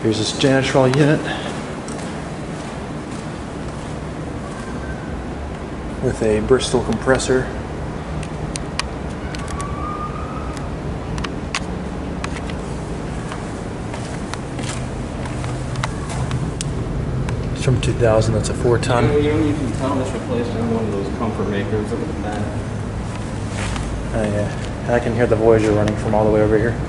Here's this janitorial unit with a Bristol compressor. It's from 2000, that's a 4-ton. You can tell this replaced on one of those comfort makers. Look at that. Oh yeah, I can hear the Voyager running from all the way over here.